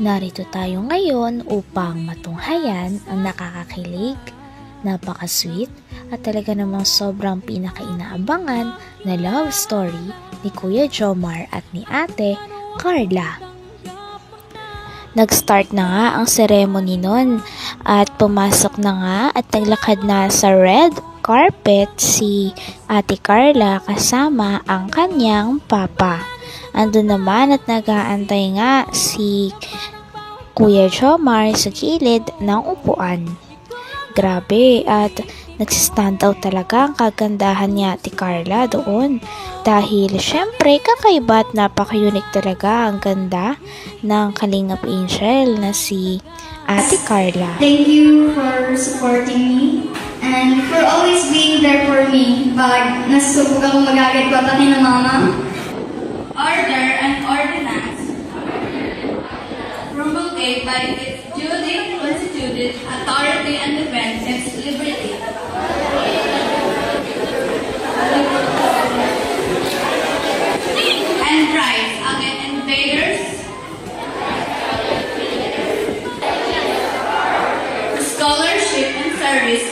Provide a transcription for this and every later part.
Narito tayo ngayon upang matunghayan ang nakakakilig, napaka-sweet at talaga namang sobrang pinaka-inaabangan na love story ni Kuya Jomar at ni Ate Carla. Nag-start na nga ang ceremony nun at pumasok na nga at naglakad na sa red carpet si Ate Carla kasama ang kanyang papa. Andun naman at nag-aantay nga si Kuya Jomar sa gilid ng upuan. Grabe at nagsistand out talaga ang kagandahan ni Ate Carla doon. Dahil syempre kakaiba at napaka-unique talaga ang ganda ng Kalingap Angel na si Ate Carla. Thank you for supporting me and for always being there for me pag nasubok akong magagat ko at ng mama. Order and ordinance promulgated by its duly constituted authority and defend its liberty. And rights against invaders, scholarship and service.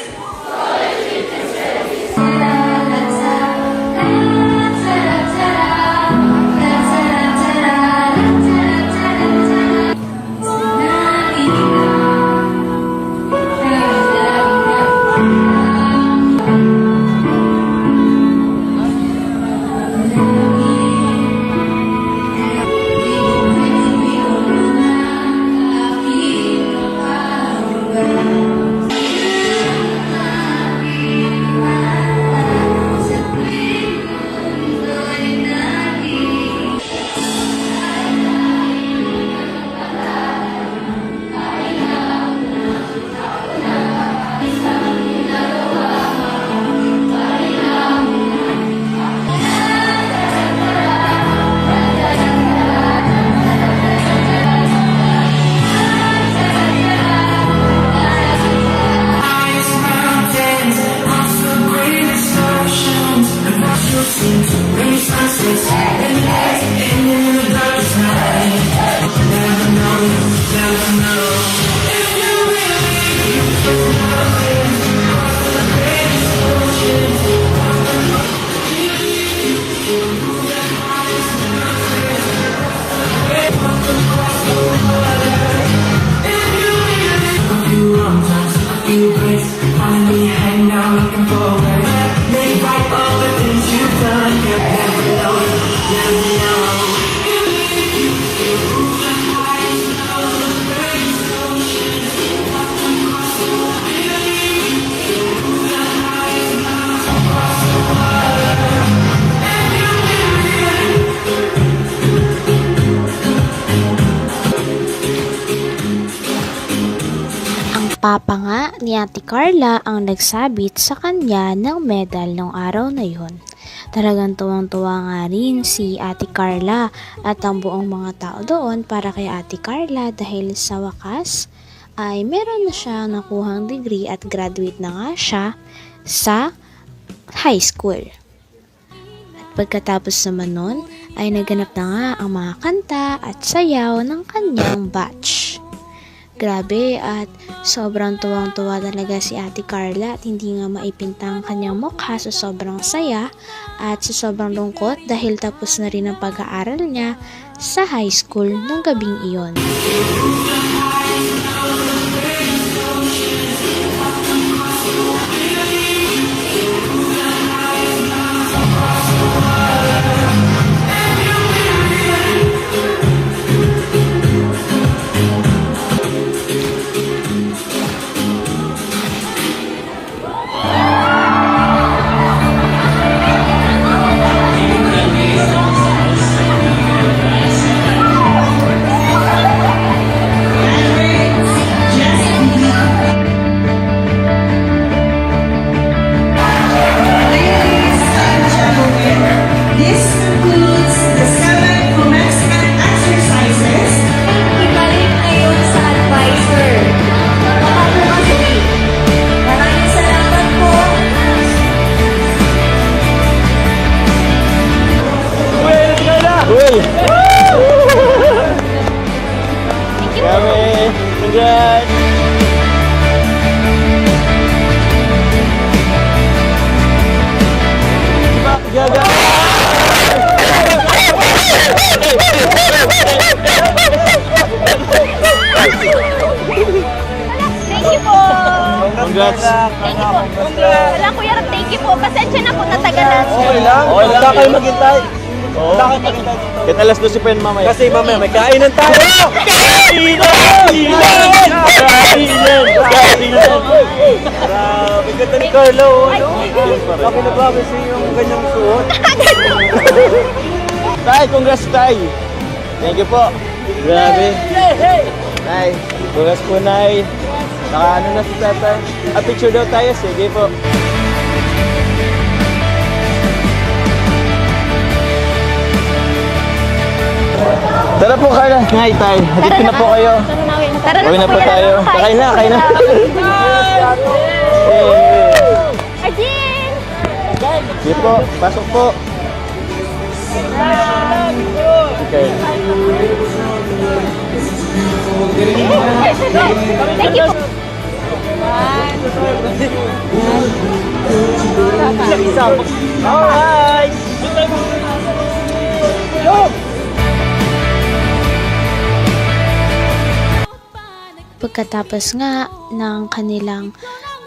Papa nga ni Ate Carla ang nagsabit sa kanya ng medal ng araw na yon. Talagang tuwang-tuwa nga rin si Ate Carla at ang buong mga tao doon para kay Ate Carla dahil sa wakas ay meron na siya nakuhang degree at graduate na nga siya sa high school. At pagkatapos naman nun ay naganap na nga ang mga kanta at sayaw ng kanyang batch. Grabe at sobrang tuwang-tuwa talaga si Ate Carla at hindi nga maipinta ang kanyang mukha sa sobrang saya at sa sobrang lungkot dahil tapos na rin ang pag-aaral niya sa high school nung gabing iyon. Congrats! Gaga! Thank you po. Congrats! Thank you po. Wala Kuya Rob, thank you po. Pasensya na po natagalan. Okay lang. Wala kayo maghintay. Oo. Kahit alas 12 pa yun mamaya. Kasi mamaya may kainan tayo. Kainan! Grabe, ganda ni Carlo. Bakit na ba kasi yung ganyang suot? Tay, congrats tay. Thank you po. Grabe. Nay, congrats po nay. Naka ano na si tatay. Picture daw tayo. Sige po. Tara po Carla. Nay, tay. Hatid ko na po kayo. Tara na Uwi na po Kuya tayo. Rob. Kakain na, kain na. Arjin! Sige po, pasok po. Okay. Thank you po. Alright! Pagkatapos nga ng kanilang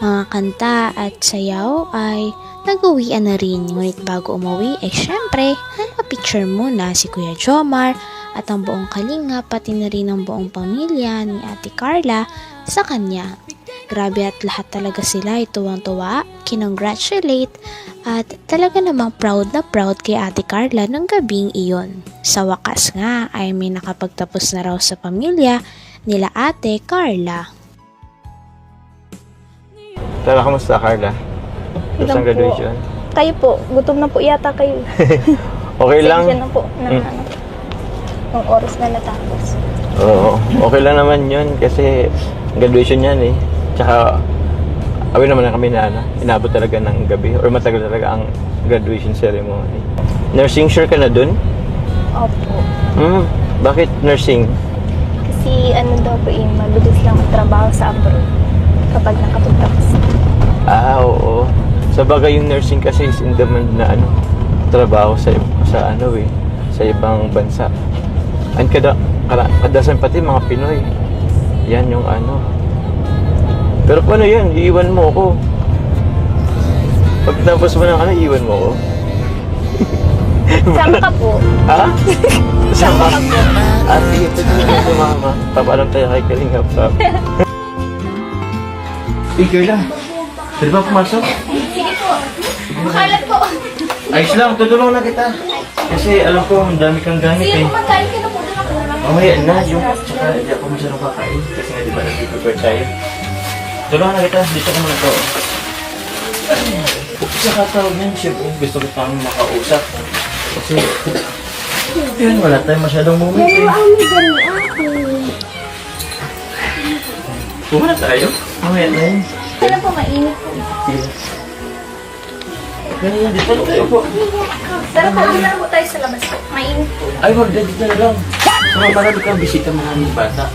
mga kanta at sayaw ay nag-uwian na rin. Ngunit bago umuwi, syempre, nagpa-picture muna si Kuya Jomar at ang buong kalinga pati na rin ang buong pamilya ni Ate Carla sa kanya. Grabe at lahat talaga sila ay tuwang-tuwa, kinongratulate at talaga namang proud na proud kay Ate Carla ng gabing iyon. Sa wakas nga ay may nakapagtapos na raw sa pamilya nila Ate Carla. Tara, kamusta Carla? Tapos ang graduation? Kayo po, gutom na po yata kayo. Okay lang? Pasensya na po na ng oras na natapos. Oo, okay lang naman yun kasi graduation yan eh. Tsaka, awin naman na kami na inabot talaga ng gabi or matagal talaga ang graduation ceremony. Nursing, sure ka na dun? Opo. Bakit nursing? Kasi ano daw po mabilis lang magtrabaho sa abroad kapag nakapagtapos. Oo. Sa bagay yung nursing kasi is in demand na trabaho sa sa ibang bansa. And kadasan pati mga Pinoy. Yan yung Pero paano yan? Iiwan mo ako. Pagtapos mo ng iiwan mo ako. Sama ka po. Ha? Sama ka po. Sige, pwede na si mama. Papalam tayo kay Kalingap. Speaker lang. Pwede ba pumasok? Sige po. Makalat po. Ayos lang, tutulong na kita. Kasi alam ko, ang dami kang gamit Sige eh. po, magkain ka na po. Doon ako na lang. Mamaya na, tsaka di ako masyadong kakain. Kasi nga di ba nag-prepare tayo. Tulungan na kita, dito ko muna to. Sa katawag yan, syempre gusto ko pang makausap. Kasi, yun, wala tayong masyadong moment eh. Pumuna tayo? Mamaya na yun. Kailan po mainit po. Sige. Ganyan, dito na tayo po. Pero kung na po tayo sa labas po, mainit po. Ay, wag, dito na lang. Saka marami kang bisita maraming bata.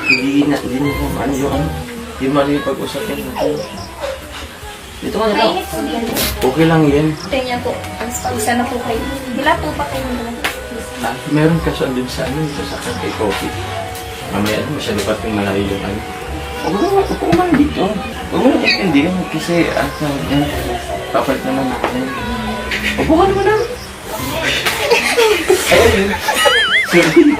Hindi mo kung ano yung hindi mo yung pag-usapan natin. Dito ka na lang. Mainit po din. Okay lang yan. Tingnan po, pag-isa na po kayo. Wala po pa kayo naman. Meron ka sa dun sa sa kay coffee. Mamaya masyado pa itong malayo yung Huwag mo man dito. Huwag mo na intindihan kasi papalit naman natin. Upo ka naman na. Ayun. Sorry.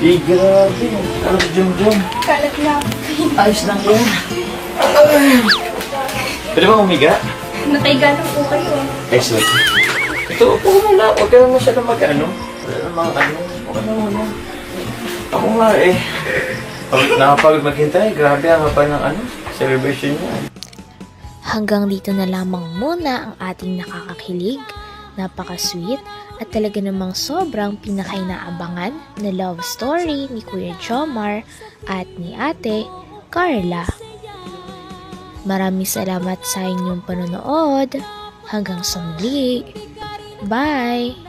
Di grabe. Ano si Jom? Kalat na. Ayos lang yan. Pwede ba umiga? Nataiga na po kayo. Excellent. Ito, upo ka muna. Huwag ka naman masyadong wala namang Huwag ka naman muna. Ako nga eh. Nakapagod maghintay. Grabe ang haba ng celebration niya. Hanggang dito na lamang muna ang ating nakakakilig, napaka-sweet at talaga namang sobrang pinakainaabangan na love story ni Kuya Jomar at ni Ate Carla. Maraming salamat sa inyong panonood. Hanggang sa muli. Bye!